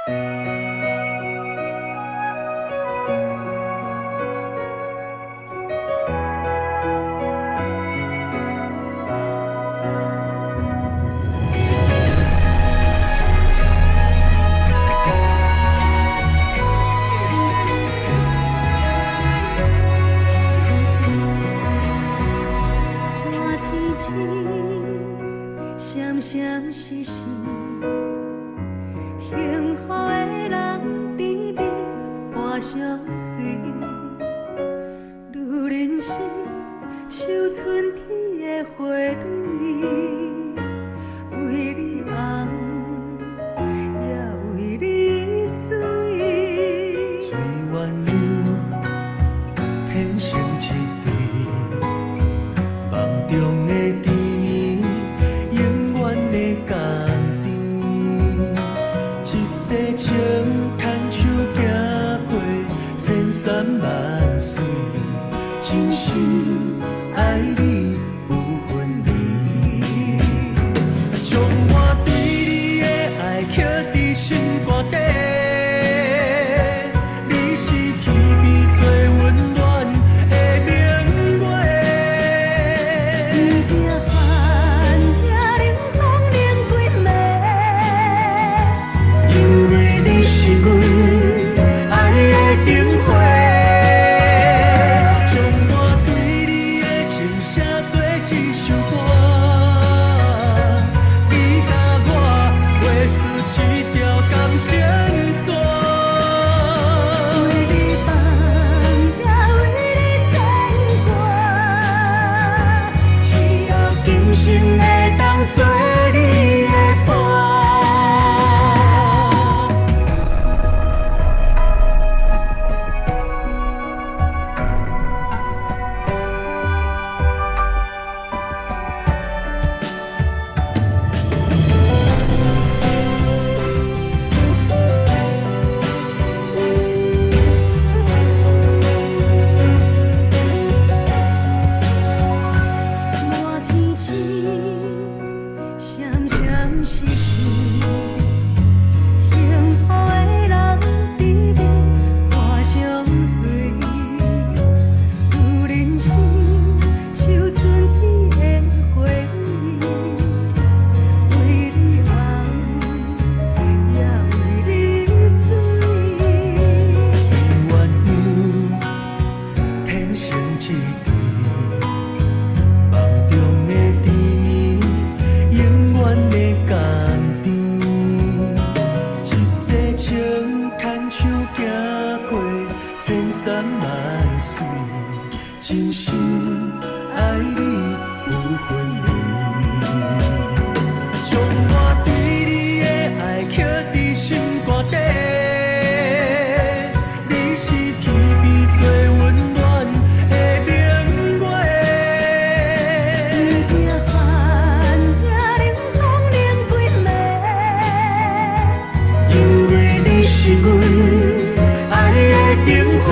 闪闪是是，幸福的人甜蜜伴相随。愈人生像春天的花蕊，为你红，也为你水。水鸳鸯天生一对，梦中的甜蜜，永远的共甜。一世情牵手行过千山万水，真心爱你不分离。将我对你的爱刻在心肝底。真心爱你不分离，将我对你的爱刻在心肝底。你是天边最温暖的明月，不惊寒也冷风冷几暝，因为你是阮爱的灯火。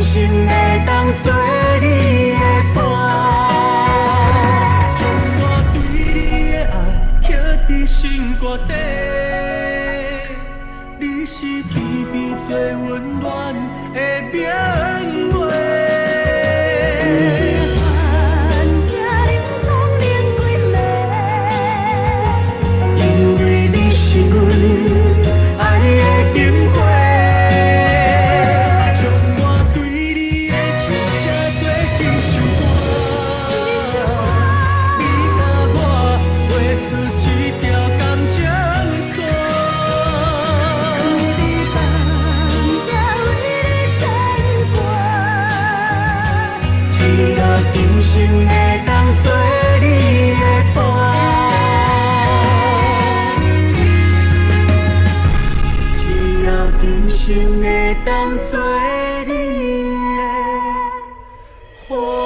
心会当作你的伴，将我对你的爱刻在心肝底。你是天边最温暖的明月。今生会当作你的伴，只要今生会当作你的伴。